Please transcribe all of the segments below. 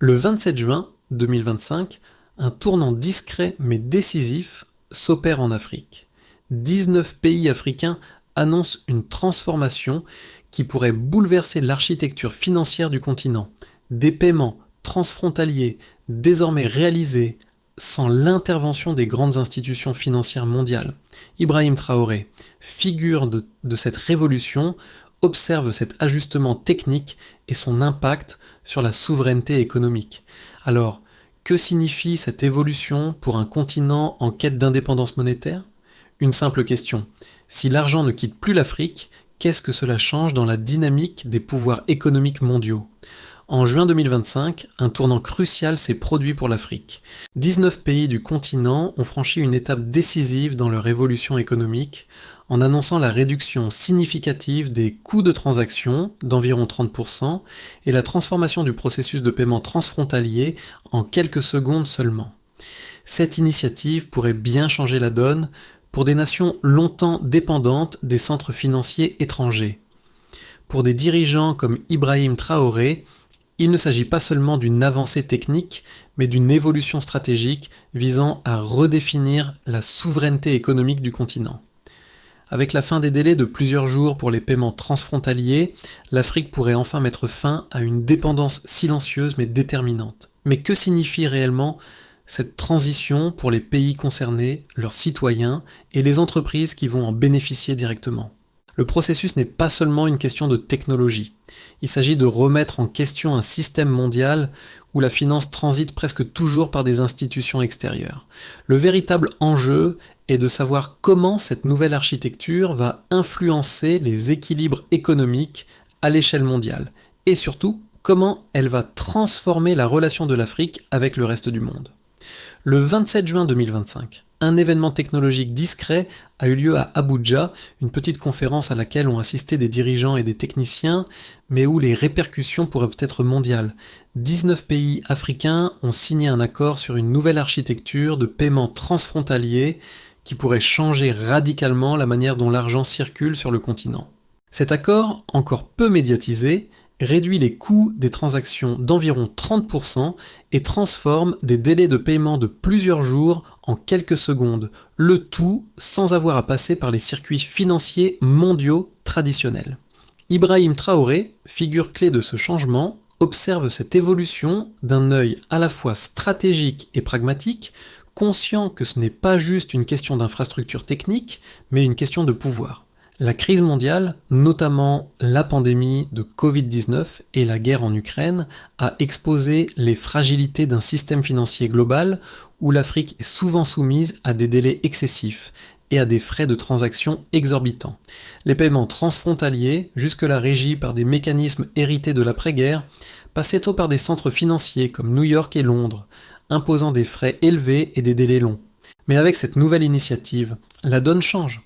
Le 27 juin 2025, un tournant discret mais décisif s'opère en Afrique. 19 pays africains annoncent une transformation qui pourrait bouleverser l'architecture financière du continent. Des paiements transfrontaliers désormais réalisés sans l'intervention des grandes institutions financières mondiales. Ibrahim Traoré, figure de cette révolution, observe cet ajustement technique et son impact sur la souveraineté économique. Alors, que signifie cette évolution pour un continent en quête d'indépendance monétaire ? Une simple question. Si l'argent ne quitte plus l'Afrique, qu'est-ce que cela change dans la dynamique des pouvoirs économiques mondiaux ? En juin 2025, un tournant crucial s'est produit pour l'Afrique. 19 pays du continent ont franchi une étape décisive dans leur évolution économique en annonçant la réduction significative des coûts de transaction d'environ 30% et la transformation du processus de paiement transfrontalier en quelques secondes seulement. Cette initiative pourrait bien changer la donne pour des nations longtemps dépendantes des centres financiers étrangers. Pour des dirigeants comme Ibrahim Traoré, il ne s'agit pas seulement d'une avancée technique, mais d'une évolution stratégique visant à redéfinir la souveraineté économique du continent. Avec la fin des délais de plusieurs jours pour les paiements transfrontaliers, l'Afrique pourrait enfin mettre fin à une dépendance silencieuse mais déterminante. Mais que signifie réellement cette transition pour les pays concernés, leurs citoyens et les entreprises qui vont en bénéficier directement ? Le processus n'est pas seulement une question de technologie. Il s'agit de remettre en question un système mondial où la finance transite presque toujours par des institutions extérieures. Le véritable enjeu est de savoir comment cette nouvelle architecture va influencer les équilibres économiques à l'échelle mondiale et surtout comment elle va transformer la relation de l'Afrique avec le reste du monde. Le 27 juin 2025, un événement technologique discret a eu lieu à Abuja, une petite conférence à laquelle ont assisté des dirigeants et des techniciens, mais où les répercussions pourraient être mondiales. 19 pays africains ont signé un accord sur une nouvelle architecture de paiement transfrontalier qui pourrait changer radicalement la manière dont l'argent circule sur le continent. Cet accord, encore peu médiatisé, réduit les coûts des transactions d'environ 30% et transforme des délais de paiement de plusieurs jours en quelques secondes, le tout sans avoir à passer par les circuits financiers mondiaux traditionnels. Ibrahim Traoré, figure clé de ce changement, observe cette évolution d'un œil à la fois stratégique et pragmatique, conscient que ce n'est pas juste une question d'infrastructure technique, mais une question de pouvoir. La crise mondiale, notamment la pandémie de Covid-19 et la guerre en Ukraine, a exposé les fragilités d'un système financier global où l'Afrique est souvent soumise à des délais excessifs et à des frais de transaction exorbitants. Les paiements transfrontaliers, jusque-là régis par des mécanismes hérités de l'après-guerre, passaient tôt par des centres financiers comme New York et Londres, imposant des frais élevés et des délais longs. Mais avec cette nouvelle initiative, la donne change.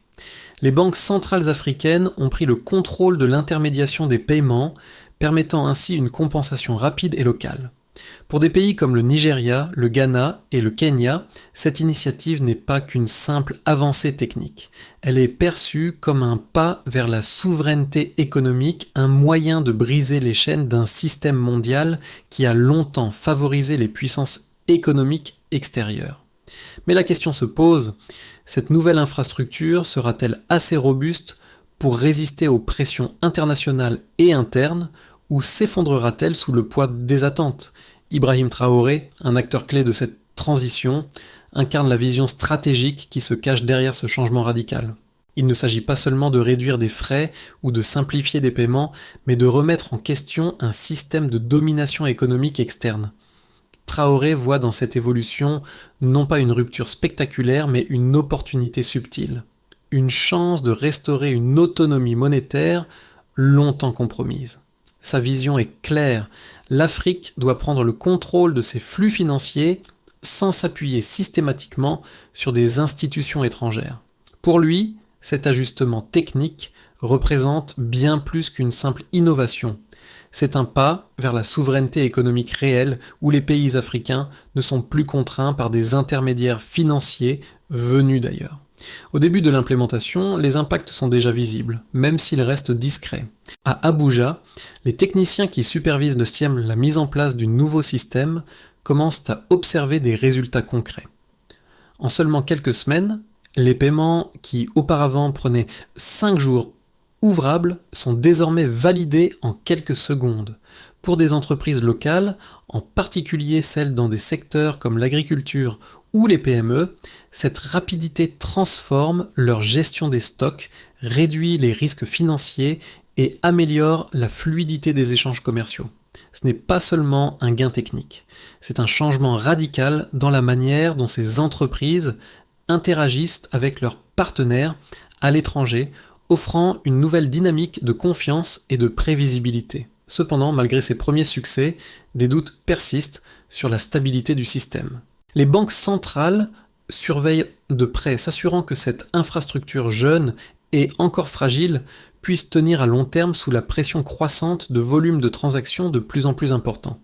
Les banques centrales africaines ont pris le contrôle de l'intermédiation des paiements, permettant ainsi une compensation rapide et locale. Pour des pays comme le Nigeria, le Ghana et le Kenya, cette initiative n'est pas qu'une simple avancée technique. Elle est perçue comme un pas vers la souveraineté économique, un moyen de briser les chaînes d'un système mondial qui a longtemps favorisé les puissances économiques extérieures. Mais la question se pose, cette nouvelle infrastructure sera-t-elle assez robuste pour résister aux pressions internationales et internes ou s'effondrera-t-elle sous le poids des attentes ? Ibrahim Traoré, un acteur clé de cette transition, incarne la vision stratégique qui se cache derrière ce changement radical. Il ne s'agit pas seulement de réduire des frais ou de simplifier des paiements, mais de remettre en question un système de domination économique externe. Traoré voit dans cette évolution non pas une rupture spectaculaire, mais une opportunité subtile. Une chance de restaurer une autonomie monétaire longtemps compromise. Sa vision est claire, l'Afrique doit prendre le contrôle de ses flux financiers sans s'appuyer systématiquement sur des institutions étrangères. Pour lui, cet ajustement technique représente bien plus qu'une simple innovation. C'est un pas vers la souveraineté économique réelle où les pays africains ne sont plus contraints par des intermédiaires financiers venus d'ailleurs. Au début de l'implémentation, les impacts sont déjà visibles, même s'ils restent discrets. À Abuja, les techniciens qui supervisent le STIEM la mise en place du nouveau système commencent à observer des résultats concrets. En seulement quelques semaines, les paiements qui auparavant prenaient 5 jours ouvrables sont désormais validés en quelques secondes. Pour des entreprises locales, en particulier celles dans des secteurs comme l'agriculture ou les PME, cette rapidité transforme leur gestion des stocks, réduit les risques financiers et améliore la fluidité des échanges commerciaux. Ce n'est pas seulement un gain technique, c'est un changement radical dans la manière dont ces entreprises interagissent avec leurs partenaires à l'étranger, offrant une nouvelle dynamique de confiance et de prévisibilité. Cependant, malgré ces premiers succès, des doutes persistent sur la stabilité du système. Les banques centrales surveillent de près, s'assurant que cette infrastructure jeune et encore fragile puisse tenir à long terme sous la pression croissante de volumes de transactions de plus en plus importants.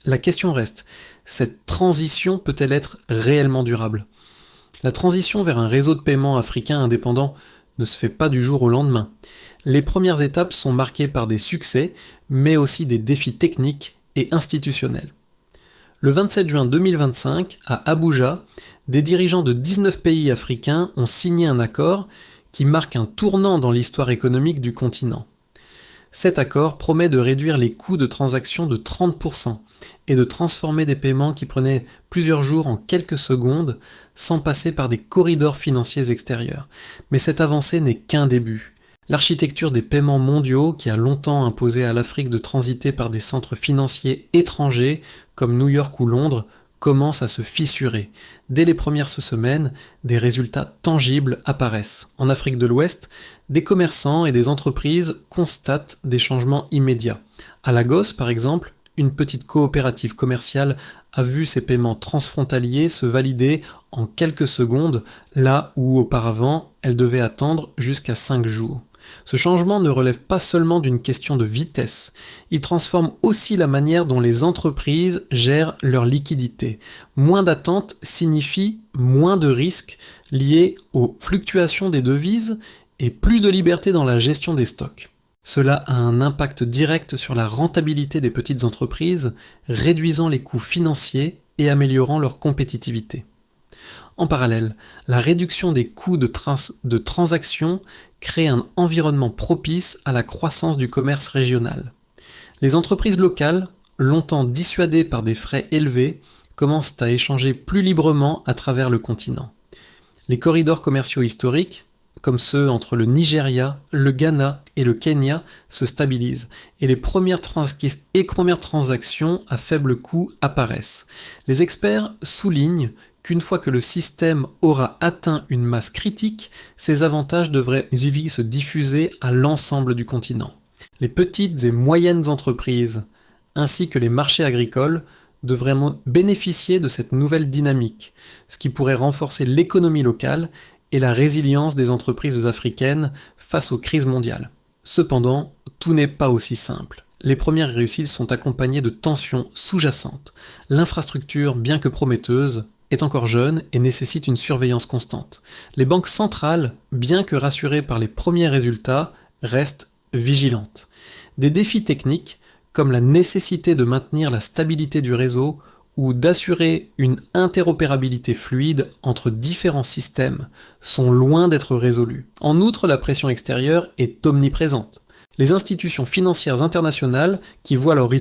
La question reste, cette transition peut-elle être réellement durable ? La transition vers un réseau de paiement africain indépendant ne se fait pas du jour au lendemain. Les premières étapes sont marquées par des succès, mais aussi des défis techniques et institutionnels. Le 27 juin 2025, à Abuja, des dirigeants de 19 pays africains ont signé un accord qui marque un tournant dans l'histoire économique du continent. Cet accord promet de réduire les coûts de transaction de 30% et de transformer des paiements qui prenaient plusieurs jours en quelques secondes sans passer par des corridors financiers extérieurs. Mais cette avancée n'est qu'un début. L'architecture des paiements mondiaux, qui a longtemps imposé à l'Afrique de transiter par des centres financiers étrangers comme New York ou Londres, commence à se fissurer. Dès les premières semaines, des résultats tangibles apparaissent. En Afrique de l'Ouest, des commerçants et des entreprises constatent des changements immédiats. À Lagos, par exemple, une petite coopérative commerciale a vu ses paiements transfrontaliers se valider en quelques secondes, là où auparavant, elle devait attendre jusqu'à 5 jours. Ce changement ne relève pas seulement d'une question de vitesse, il transforme aussi la manière dont les entreprises gèrent leur liquidité. Moins d'attente signifie moins de risques liés aux fluctuations des devises et plus de liberté dans la gestion des stocks. Cela a un impact direct sur la rentabilité des petites entreprises, réduisant les coûts financiers et améliorant leur compétitivité. En parallèle, la réduction des coûts de transaction crée un environnement propice à la croissance du commerce régional. Les entreprises locales, longtemps dissuadées par des frais élevés, commencent à échanger plus librement à travers le continent. Les corridors commerciaux historiques, comme ceux entre le Nigeria, le Ghana et le Kenya, se stabilisent et les premières transactions à faible coût apparaissent. Les experts soulignent qu'une fois que le système aura atteint une masse critique, ces avantages devraient se diffuser à l'ensemble du continent. Les petites et moyennes entreprises, ainsi que les marchés agricoles, devraient bénéficier de cette nouvelle dynamique, ce qui pourrait renforcer l'économie locale et la résilience des entreprises africaines face aux crises mondiales. Cependant, tout n'est pas aussi simple. Les premières réussites sont accompagnées de tensions sous-jacentes. L'infrastructure, bien que prometteuse, est encore jeune et nécessite une surveillance constante. Les banques centrales, bien que rassurées par les premiers résultats, restent vigilantes. Des défis techniques, comme la nécessité de maintenir la stabilité du réseau ou d'assurer une interopérabilité fluide entre différents systèmes, sont loin d'être résolus. En outre, la pression extérieure est omniprésente. Les institutions financières internationales, qui voient leur et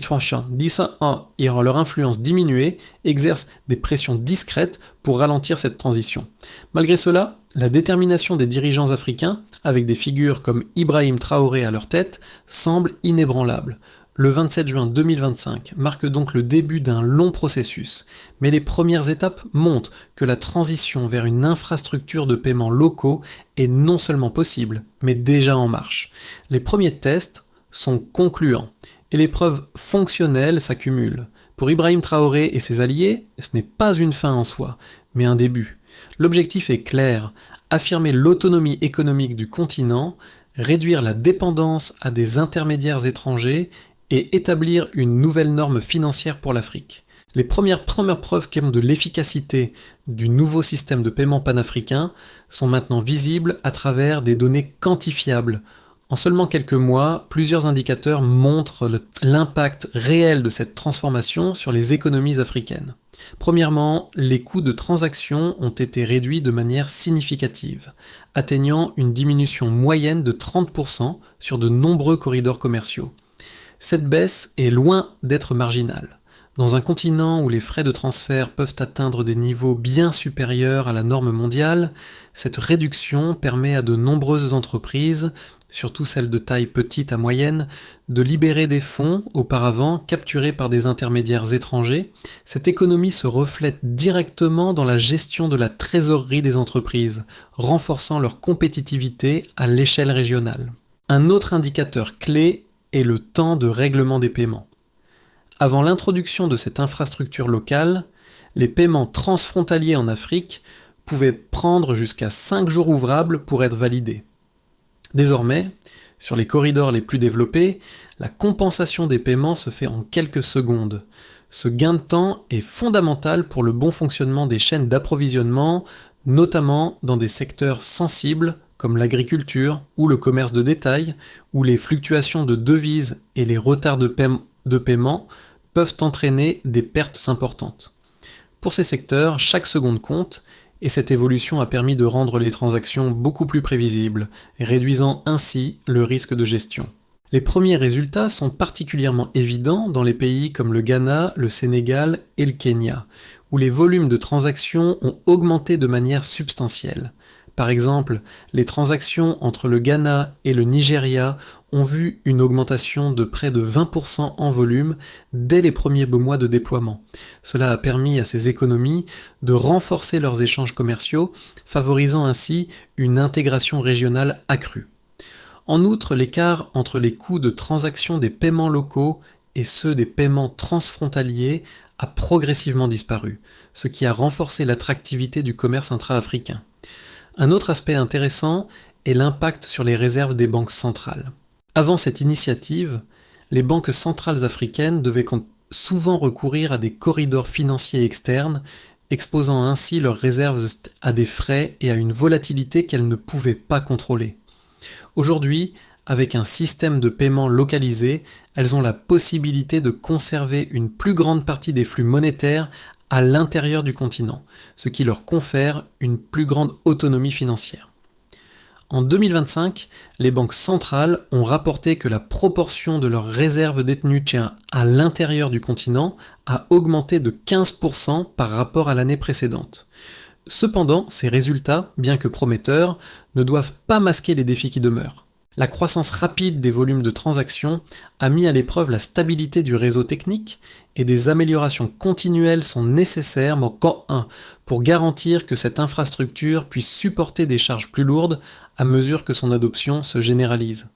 leur influence diminuer, exercent des pressions discrètes pour ralentir cette transition. Malgré cela, la détermination des dirigeants africains, avec des figures comme Ibrahim Traoré à leur tête, semble inébranlable. Le 27 juin 2025 marque donc le début d'un long processus, mais les premières étapes montrent que la transition vers une infrastructure de paiement locaux est non seulement possible, mais déjà en marche. Les premiers tests sont concluants, et les preuves fonctionnelles s'accumulent. Pour Ibrahim Traoré et ses alliés, ce n'est pas une fin en soi, mais un début. L'objectif est clair, affirmer l'autonomie économique du continent, réduire la dépendance à des intermédiaires étrangers et établir une nouvelle norme financière pour l'Afrique. Les premières preuves de l'efficacité du nouveau système de paiement panafricain sont maintenant visibles à travers des données quantifiables. En seulement quelques mois, plusieurs indicateurs montrent l'impact réel de cette transformation sur les économies africaines. Premièrement, les coûts de transaction ont été réduits de manière significative, atteignant une diminution moyenne de 30% sur de nombreux corridors commerciaux. Cette baisse est loin d'être marginale. Dans un continent où les frais de transfert peuvent atteindre des niveaux bien supérieurs à la norme mondiale, cette réduction permet à de nombreuses entreprises, surtout celles de taille petite à moyenne, de libérer des fonds auparavant capturés par des intermédiaires étrangers. Cette économie se reflète directement dans la gestion de la trésorerie des entreprises, renforçant leur compétitivité à l'échelle régionale. Un autre indicateur clé est le temps de règlement des paiements. Avant l'introduction de cette infrastructure locale, les paiements transfrontaliers en Afrique pouvaient prendre jusqu'à 5 jours ouvrables pour être validés. Désormais, sur les corridors les plus développés, la compensation des paiements se fait en quelques secondes. Ce gain de temps est fondamental pour le bon fonctionnement des chaînes d'approvisionnement, notamment dans des secteurs sensibles comme l'agriculture ou le commerce de détail, où les fluctuations de devises et les retards de paiement peuvent entraîner des pertes importantes. Pour ces secteurs, chaque seconde compte, et cette évolution a permis de rendre les transactions beaucoup plus prévisibles, réduisant ainsi le risque de gestion. Les premiers résultats sont particulièrement évidents dans les pays comme le Ghana, le Sénégal et le Kenya, où les volumes de transactions ont augmenté de manière substantielle. Par exemple, les transactions entre le Ghana et le Nigeria ont vu une augmentation de près de 20% en volume dès les premiers mois de déploiement. Cela a permis à ces économies de renforcer leurs échanges commerciaux, favorisant ainsi une intégration régionale accrue. En outre, l'écart entre les coûts de transaction des paiements locaux et ceux des paiements transfrontaliers a progressivement disparu, ce qui a renforcé l'attractivité du commerce intra-africain. Un autre aspect intéressant est l'impact sur les réserves des banques centrales. Avant cette initiative, les banques centrales africaines devaient souvent recourir à des corridors financiers externes, exposant ainsi leurs réserves à des frais et à une volatilité qu'elles ne pouvaient pas contrôler. Aujourd'hui, avec un système de paiement localisé, elles ont la possibilité de conserver une plus grande partie des flux monétaires à l'intérieur du continent, ce qui leur confère une plus grande autonomie financière. En 2025, les banques centrales ont rapporté que la proportion de leurs réserves détenues à l'intérieur du continent a augmenté de 15% par rapport à l'année précédente. Cependant, ces résultats, bien que prometteurs, ne doivent pas masquer les défis qui demeurent. La croissance rapide des volumes de transactions a mis à l'épreuve la stabilité du réseau technique et des améliorations continuelles sont nécessaires pour garantir que cette infrastructure puisse supporter des charges plus lourdes à mesure que son adoption se généralise.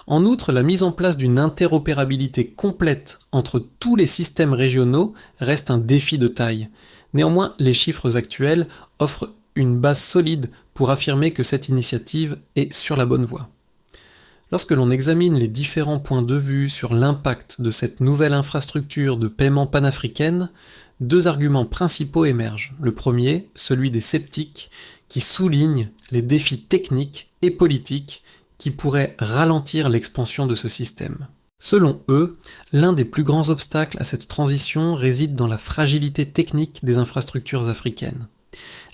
En outre, la mise en place d'une interopérabilité complète entre tous les systèmes régionaux reste un défi de taille. Néanmoins, les chiffres actuels offrent une base solide pour affirmer que cette initiative est sur la bonne voie. Lorsque l'on examine les différents points de vue sur l'impact de cette nouvelle infrastructure de paiement panafricaine, deux arguments principaux émergent. Le premier, celui des sceptiques, qui souligne les défis techniques et politiques qui pourraient ralentir l'expansion de ce système. Selon eux, l'un des plus grands obstacles à cette transition réside dans la fragilité technique des infrastructures africaines.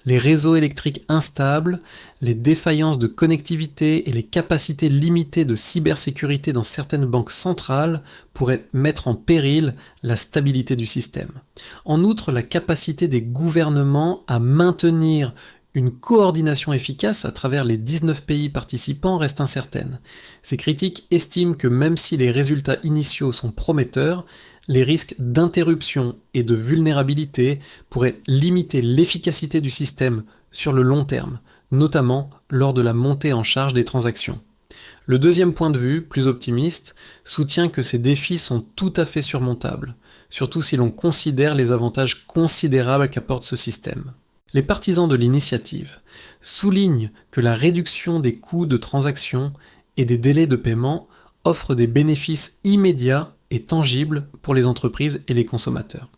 Les réseaux électriques instables, les défaillances de connectivité et les capacités limitées de cybersécurité dans certaines banques centrales pourraient mettre en péril la stabilité du système. En outre, la capacité des gouvernements à maintenir une coordination efficace à travers les 19 pays participants reste incertaine. Ces critiques estiment que même si les résultats initiaux sont prometteurs, les risques d'interruption et de vulnérabilité pourraient limiter l'efficacité du système sur le long terme, notamment lors de la montée en charge des transactions. Le deuxième point de vue, plus optimiste, soutient que ces défis sont tout à fait surmontables, surtout si l'on considère les avantages considérables qu'apporte ce système. Les partisans de l'initiative soulignent que la réduction des coûts de transaction et des délais de paiement offre des bénéfices immédiats et tangibles pour les entreprises et les consommateurs.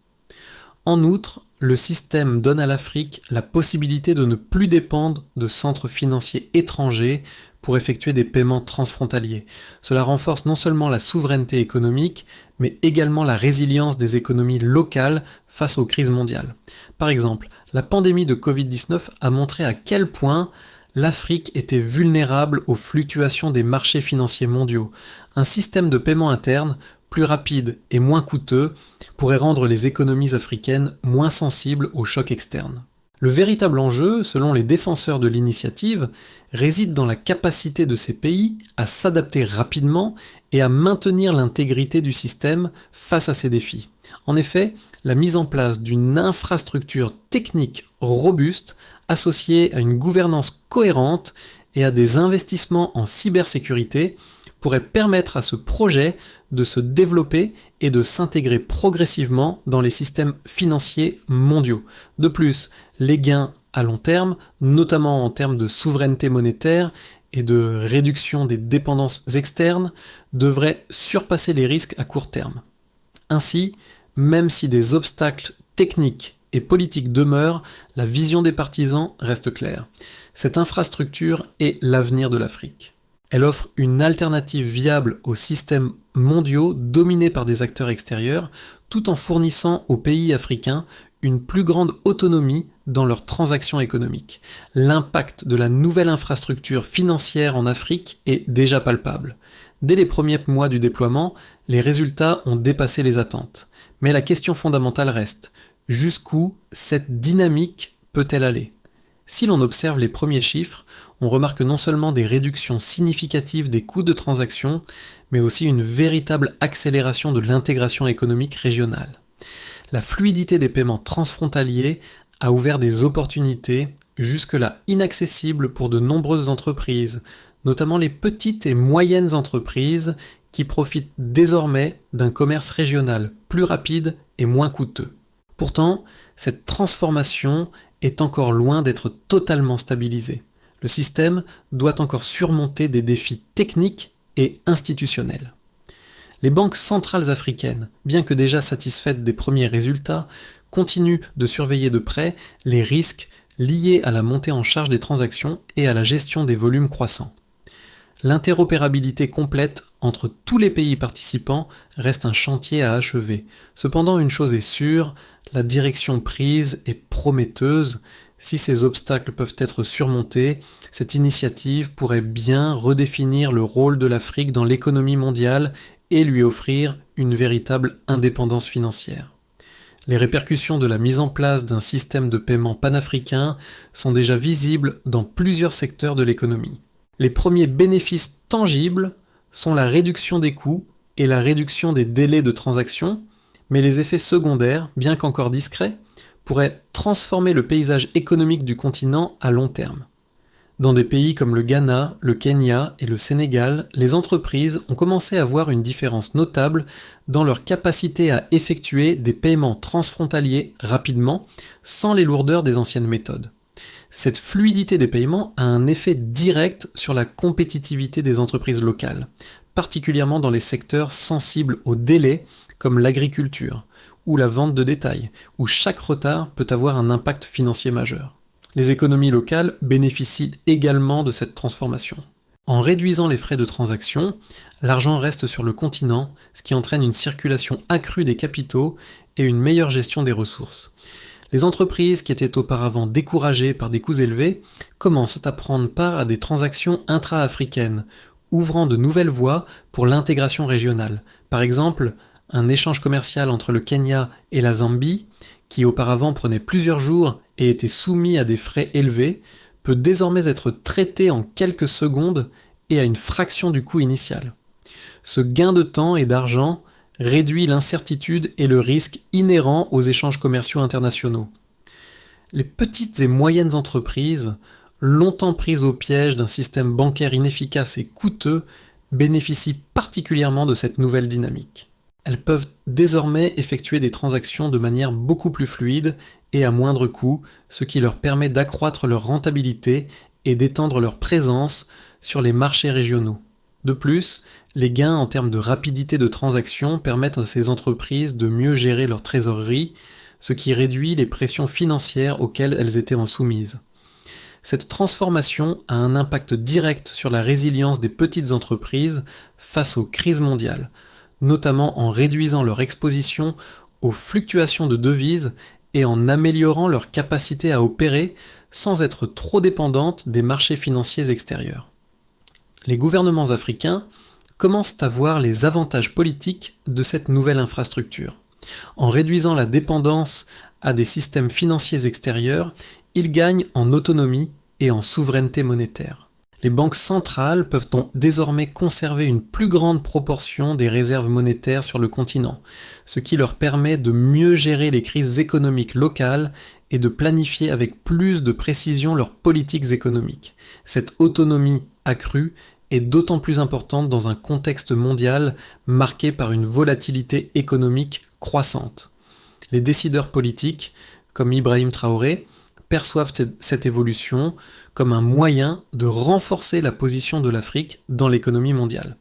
En outre, le système donne à l'Afrique la possibilité de ne plus dépendre de centres financiers étrangers pour effectuer des paiements transfrontaliers. Cela renforce non seulement la souveraineté économique, mais également la résilience des économies locales face aux crises mondiales. Par exemple, la pandémie de Covid-19 a montré à quel point l'Afrique était vulnérable aux fluctuations des marchés financiers mondiaux. Un système de paiement interne, plus rapide et moins coûteux, pourrait rendre les économies africaines moins sensibles aux chocs externes. Le véritable enjeu, selon les défenseurs de l'initiative, réside dans la capacité de ces pays à s'adapter rapidement et à maintenir l'intégrité du système face à ces défis. En effet, la mise en place d'une infrastructure technique robuste, associée à une gouvernance cohérente et à des investissements en cybersécurité, pourrait permettre à ce projet de se développer et de s'intégrer progressivement dans les systèmes financiers mondiaux. De plus, les gains à long terme, notamment en termes de souveraineté monétaire et de réduction des dépendances externes, devraient surpasser les risques à court terme. Ainsi, même si des obstacles techniques et politiques demeurent, la vision des partisans reste claire. Cette infrastructure est l'avenir de l'Afrique. Elle offre une alternative viable aux systèmes mondiaux dominés par des acteurs extérieurs, tout en fournissant aux pays africains une plus grande autonomie dans leurs transactions économiques. L'impact de la nouvelle infrastructure financière en Afrique est déjà palpable. Dès les premiers mois du déploiement, les résultats ont dépassé les attentes. Mais la question fondamentale reste: jusqu'où cette dynamique peut-elle aller ? Si l'on observe les premiers chiffres, on remarque non seulement des réductions significatives des coûts de transaction, mais aussi une véritable accélération de l'intégration économique régionale. La fluidité des paiements transfrontaliers a ouvert des opportunités jusque-là inaccessibles pour de nombreuses entreprises, notamment les petites et moyennes entreprises qui profitent désormais d'un commerce régional plus rapide et moins coûteux. Pourtant, cette transformation est encore loin d'être totalement stabilisée. Le système doit encore surmonter des défis techniques et institutionnels. Les banques centrales africaines, bien que déjà satisfaites des premiers résultats, continuent de surveiller de près les risques liés à la montée en charge des transactions et à la gestion des volumes croissants. L'interopérabilité complète entre tous les pays participants reste un chantier à achever. Cependant, une chose est sûre, la direction prise est prometteuse. Si ces obstacles peuvent être surmontés, cette initiative pourrait bien redéfinir le rôle de l'Afrique dans l'économie mondiale et lui offrir une véritable indépendance financière. Les répercussions de la mise en place d'un système de paiement panafricain sont déjà visibles dans plusieurs secteurs de l'économie. Les premiers bénéfices tangibles sont la réduction des coûts et la réduction des délais de transaction, mais les effets secondaires, bien qu'encore discrets, pourraient transformer le paysage économique du continent à long terme. Dans des pays comme le Ghana, le Kenya et le Sénégal, les entreprises ont commencé à voir une différence notable dans leur capacité à effectuer des paiements transfrontaliers rapidement, sans les lourdeurs des anciennes méthodes. Cette fluidité des paiements a un effet direct sur la compétitivité des entreprises locales, particulièrement dans les secteurs sensibles au délai comme l'agriculture ou la vente de détail, où chaque retard peut avoir un impact financier majeur. Les économies locales bénéficient également de cette transformation. En réduisant les frais de transaction, l'argent reste sur le continent, ce qui entraîne une circulation accrue des capitaux et une meilleure gestion des ressources. Les entreprises qui étaient auparavant découragées par des coûts élevés commencent à prendre part à des transactions intra-africaines, ouvrant de nouvelles voies pour l'intégration régionale. Par exemple, un échange commercial entre le Kenya et la Zambie, qui auparavant prenait plusieurs jours et était soumis à des frais élevés, peut désormais être traité en quelques secondes et à une fraction du coût initial. Ce gain de temps et d'argent réduit l'incertitude et le risque inhérents aux échanges commerciaux internationaux. Les petites et moyennes entreprises, longtemps prises au piège d'un système bancaire inefficace et coûteux, bénéficient particulièrement de cette nouvelle dynamique. Elles peuvent désormais effectuer des transactions de manière beaucoup plus fluide et à moindre coût, ce qui leur permet d'accroître leur rentabilité et d'étendre leur présence sur les marchés régionaux. De plus, les gains en termes de rapidité de transaction permettent à ces entreprises de mieux gérer leur trésorerie, ce qui réduit les pressions financières auxquelles elles étaient soumises. Cette transformation a un impact direct sur la résilience des petites entreprises face aux crises mondiales, notamment en réduisant leur exposition aux fluctuations de devises et en améliorant leur capacité à opérer sans être trop dépendantes des marchés financiers extérieurs. Les gouvernements africains commencent à voir les avantages politiques de cette nouvelle infrastructure. En réduisant la dépendance à des systèmes financiers extérieurs, ils gagnent en autonomie et en souveraineté monétaire. Les banques centrales peuvent donc désormais conserver une plus grande proportion des réserves monétaires sur le continent, ce qui leur permet de mieux gérer les crises économiques locales et de planifier avec plus de précision leurs politiques économiques. Cette autonomie accrue est d'autant plus importante dans un contexte mondial marqué par une volatilité économique croissante. Les décideurs politiques, comme Ibrahim Traoré, perçoivent cette évolution comme un moyen de renforcer la position de l'Afrique dans l'économie mondiale.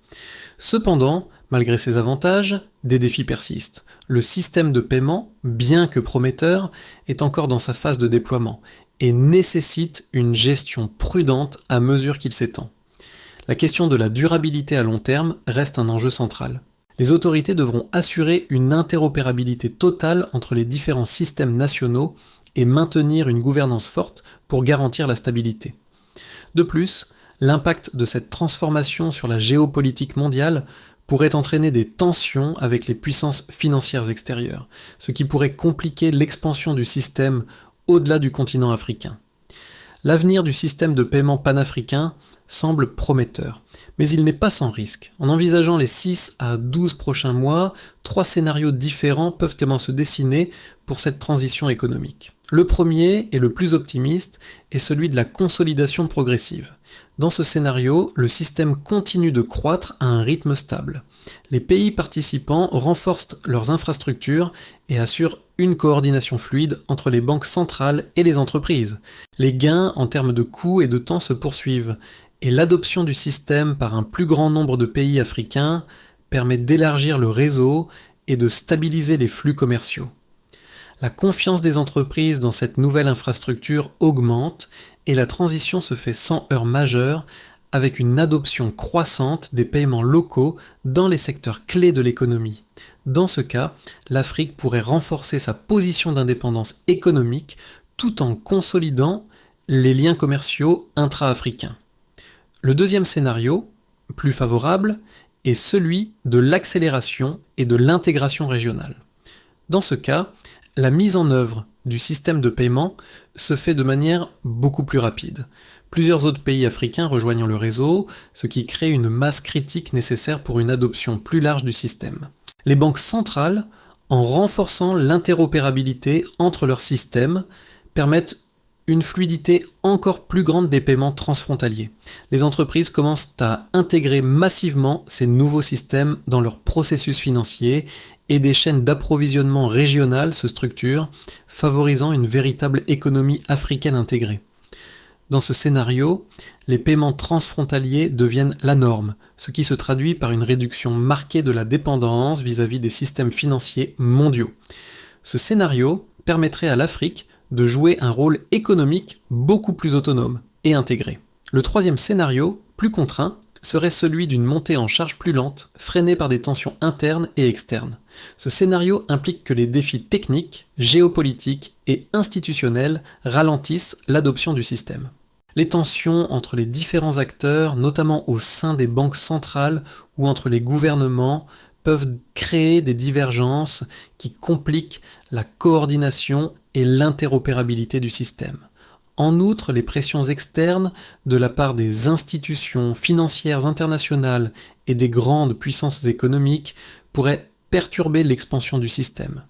Cependant, malgré ces avantages, des défis persistent. Le système de paiement, bien que prometteur, est encore dans sa phase de déploiement et nécessite une gestion prudente à mesure qu'il s'étend. La question de la durabilité à long terme reste un enjeu central. Les autorités devront assurer une interopérabilité totale entre les différents systèmes nationaux et maintenir une gouvernance forte pour garantir la stabilité. De plus, l'impact de cette transformation sur la géopolitique mondiale pourrait entraîner des tensions avec les puissances financières extérieures, ce qui pourrait compliquer l'expansion du système au-delà du continent africain. L'avenir du système de paiement panafricain semble prometteur, mais il n'est pas sans risque. En envisageant les 6 à 12 prochains mois, 3 scénarios différents peuvent se dessiner pour cette transition économique. Le premier, et le plus optimiste, est celui de la consolidation progressive. Dans ce scénario, le système continue de croître à un rythme stable. Les pays participants renforcent leurs infrastructures et assurent une coordination fluide entre les banques centrales et les entreprises. Les gains en termes de coûts et de temps se poursuivent, et l'adoption du système par un plus grand nombre de pays africains permet d'élargir le réseau et de stabiliser les flux commerciaux. La confiance des entreprises dans cette nouvelle infrastructure augmente et la transition se fait sans heurts majeurs, avec une adoption croissante des paiements locaux dans les secteurs clés de l'économie. Dans ce cas, l'Afrique pourrait renforcer sa position d'indépendance économique tout en consolidant les liens commerciaux intra-africains. Le deuxième scénario, plus favorable, est celui de l'accélération et de l'intégration régionale. Dans ce cas, la mise en œuvre du système de paiement se fait de manière beaucoup plus rapide. Plusieurs autres pays africains rejoignent le réseau, ce qui crée une masse critique nécessaire pour une adoption plus large du système. Les banques centrales, en renforçant l'interopérabilité entre leurs systèmes, permettent une fluidité encore plus grande des paiements transfrontaliers. Les entreprises commencent à intégrer massivement ces nouveaux systèmes dans leurs processus financiers et des chaînes d'approvisionnement régionales se structurent, favorisant une véritable économie africaine intégrée. Dans ce scénario, les paiements transfrontaliers deviennent la norme, ce qui se traduit par une réduction marquée de la dépendance vis-à-vis des systèmes financiers mondiaux. Ce scénario permettrait à l'Afrique de jouer un rôle économique beaucoup plus autonome et intégré. Le troisième scénario, plus contraint, serait celui d'une montée en charge plus lente, freinée par des tensions internes et externes. Ce scénario implique que les défis techniques, géopolitiques et institutionnels ralentissent l'adoption du système. Les tensions entre les différents acteurs, notamment au sein des banques centrales ou entre les gouvernements, peuvent créer des divergences qui compliquent la coordination et l'interopérabilité du système. En outre, les pressions externes de la part des institutions financières internationales et des grandes puissances économiques pourraient perturber l'expansion du système.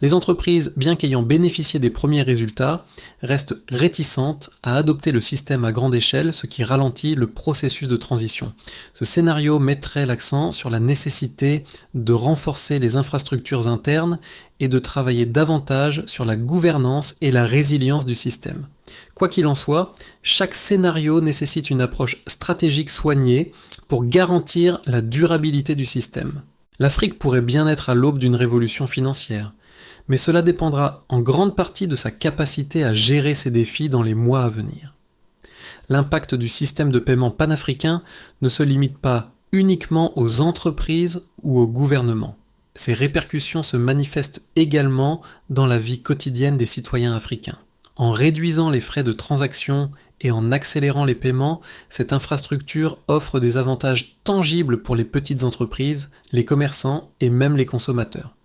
Les entreprises, bien qu'ayant bénéficié des premiers résultats, restent réticentes à adopter le système à grande échelle, ce qui ralentit le processus de transition. Ce scénario mettrait l'accent sur la nécessité de renforcer les infrastructures internes et de travailler davantage sur la gouvernance et la résilience du système. Quoi qu'il en soit, chaque scénario nécessite une approche stratégique soignée pour garantir la durabilité du système. L'Afrique pourrait bien être à l'aube d'une révolution financière, mais cela dépendra en grande partie de sa capacité à gérer ces défis dans les mois à venir. L'impact du système de paiement panafricain ne se limite pas uniquement aux entreprises ou aux gouvernements. Ces répercussions se manifestent également dans la vie quotidienne des citoyens africains. En réduisant les frais de transaction et en accélérant les paiements, cette infrastructure offre des avantages tangibles pour les petites entreprises, les commerçants et même les consommateurs.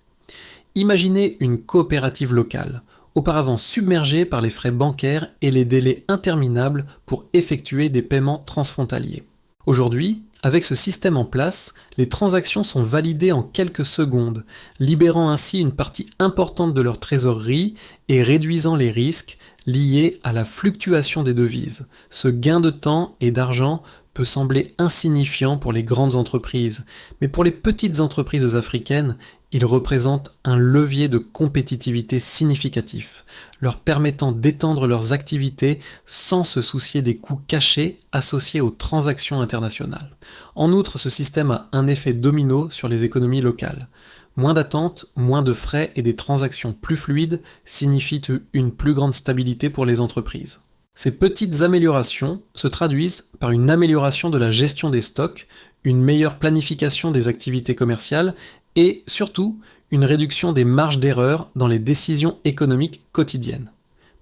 Imaginez une coopérative locale, auparavant submergée par les frais bancaires et les délais interminables pour effectuer des paiements transfrontaliers. Aujourd'hui, avec ce système en place, les transactions sont validées en quelques secondes, libérant ainsi une partie importante de leur trésorerie et réduisant les risques liés à la fluctuation des devises. Ce gain de temps et d'argent peut sembler insignifiant pour les grandes entreprises, mais pour les petites entreprises africaines, il représente un levier de compétitivité significatif, leur permettant d'étendre leurs activités sans se soucier des coûts cachés associés aux transactions internationales. En outre, ce système a un effet domino sur les économies locales. Moins d'attentes, moins de frais et des transactions plus fluides signifient une plus grande stabilité pour les entreprises. Ces petites améliorations se traduisent par une amélioration de la gestion des stocks, une meilleure planification des activités commerciales et surtout une réduction des marges d'erreur dans les décisions économiques quotidiennes.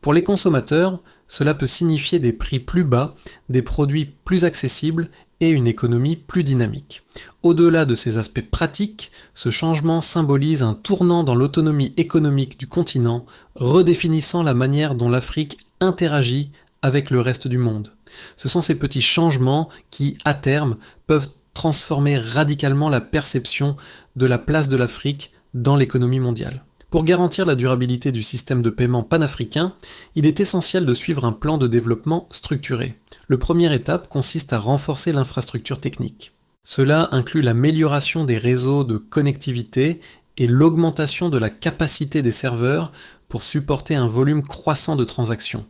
Pour les consommateurs, cela peut signifier des prix plus bas, des produits plus accessibles et une économie plus dynamique. Au-delà de ces aspects pratiques, ce changement symbolise un tournant dans l'autonomie économique du continent, redéfinissant la manière dont l'Afrique interagit avec le reste du monde. Ce sont ces petits changements qui, à terme, peuvent transformer radicalement la perception de la place de l'Afrique dans l'économie mondiale. Pour garantir la durabilité du système de paiement panafricain, il est essentiel de suivre un plan de développement structuré. La première étape consiste à renforcer l'infrastructure technique. Cela inclut l'amélioration des réseaux de connectivité et l'augmentation de la capacité des serveurs pour supporter un volume croissant de transactions.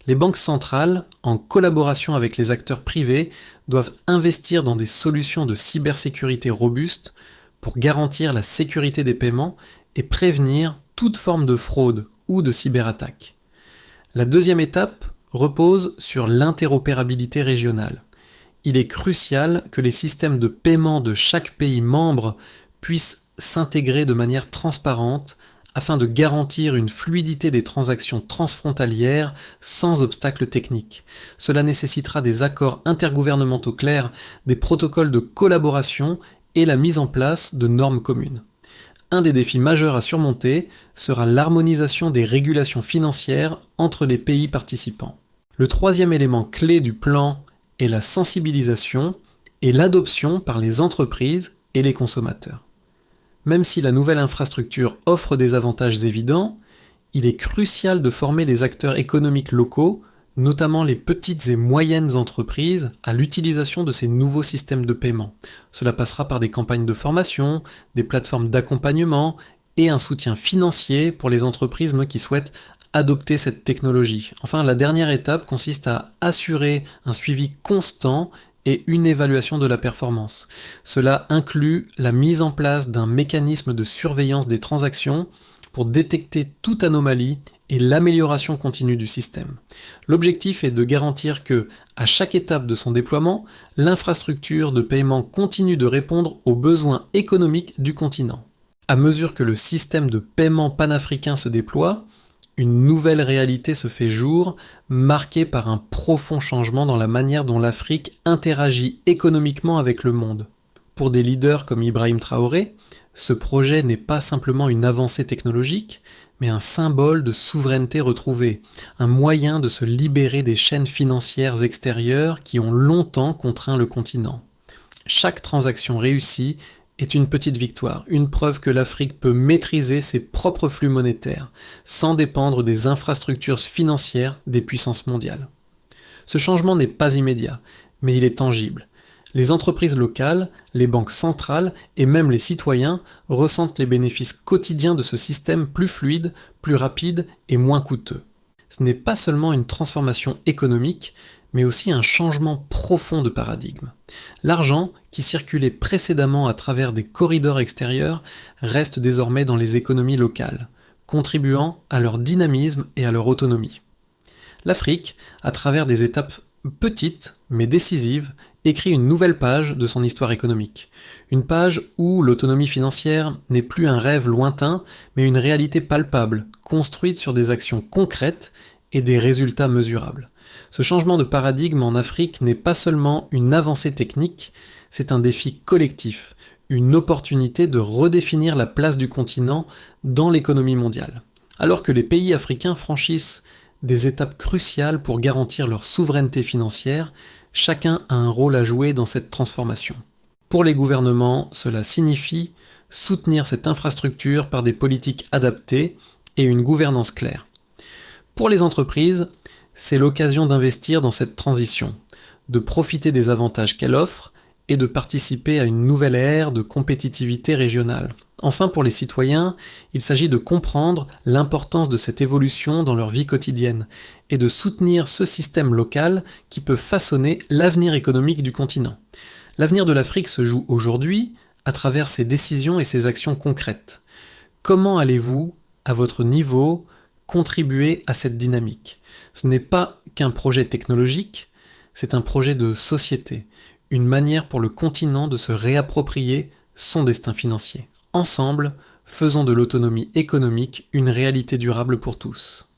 Les banques centrales, en collaboration avec les acteurs privés, doivent investir dans des solutions de cybersécurité robustes pour garantir la sécurité des paiements et prévenir toute forme de fraude ou de cyberattaque. La deuxième étape repose sur l'interopérabilité régionale. Il est crucial que les systèmes de paiement de chaque pays membre puissent s'intégrer de manière transparente afin de garantir une fluidité des transactions transfrontalières sans obstacles techniques. Cela nécessitera des accords intergouvernementaux clairs, des protocoles de collaboration et la mise en place de normes communes. Un des défis majeurs à surmonter sera l'harmonisation des régulations financières entre les pays participants. Le troisième élément clé du plan est la sensibilisation et l'adoption par les entreprises et les consommateurs. Même si la nouvelle infrastructure offre des avantages évidents, il est crucial de former les acteurs économiques locaux, notamment les petites et moyennes entreprises, à l'utilisation de ces nouveaux systèmes de paiement. Cela passera par des campagnes de formation, des plateformes d'accompagnement et un soutien financier pour les entreprises qui souhaitent adopter cette technologie. Enfin, la dernière étape consiste à assurer un suivi constant et une évaluation de la performance. Cela inclut la mise en place d'un mécanisme de surveillance des transactions pour détecter toute anomalie et l'amélioration continue du système. L'objectif est de garantir que, à chaque étape de son déploiement, l'infrastructure de paiement continue de répondre aux besoins économiques du continent. À mesure que le système de paiement panafricain se déploie, une nouvelle réalité se fait jour, marquée par un profond changement dans la manière dont l'Afrique interagit économiquement avec le monde. Pour des leaders comme Ibrahim Traoré, ce projet n'est pas simplement une avancée technologique, mais un symbole de souveraineté retrouvée, un moyen de se libérer des chaînes financières extérieures qui ont longtemps contraint le continent. Chaque transaction réussie est une petite victoire, une preuve que l'Afrique peut maîtriser ses propres flux monétaires, sans dépendre des infrastructures financières des puissances mondiales. Ce changement n'est pas immédiat, mais il est tangible. Les entreprises locales, les banques centrales et même les citoyens ressentent les bénéfices quotidiens de ce système plus fluide, plus rapide et moins coûteux. Ce n'est pas seulement une transformation économique, mais aussi un changement profond de paradigme. L'argent, qui circulait précédemment à travers des corridors extérieurs, reste désormais dans les économies locales. contribuant à leur dynamisme et à leur autonomie. L'Afrique, à travers des étapes petites mais décisives, écrit une nouvelle page de son histoire économique. Une page où l'autonomie financière n'est plus un rêve lointain, mais une réalité palpable, construite sur des actions concrètes et des résultats mesurables. Ce changement de paradigme en Afrique n'est pas seulement une avancée technique, c'est un défi collectif, une opportunité de redéfinir la place du continent dans l'économie mondiale. Alors que les pays africains franchissent des étapes cruciales pour garantir leur souveraineté financière, chacun a un rôle à jouer dans cette transformation. Pour les gouvernements, cela signifie soutenir cette infrastructure par des politiques adaptées et une gouvernance claire. Pour les entreprises, c'est l'occasion d'investir dans cette transition, de profiter des avantages qu'elle offre et de participer à une nouvelle ère de compétitivité régionale. Enfin, pour les citoyens, il s'agit de comprendre l'importance de cette évolution dans leur vie quotidienne et de soutenir ce système local qui peut façonner l'avenir économique du continent. L'avenir de l'Afrique se joue aujourd'hui à travers ses décisions et ses actions concrètes. Comment allez-vous, à votre niveau, contribuer à cette dynamique ? Ce n'est pas qu'un projet technologique, c'est un projet de société, une manière pour le continent de se réapproprier son destin financier. Ensemble, faisons de l'autonomie économique une réalité durable pour tous.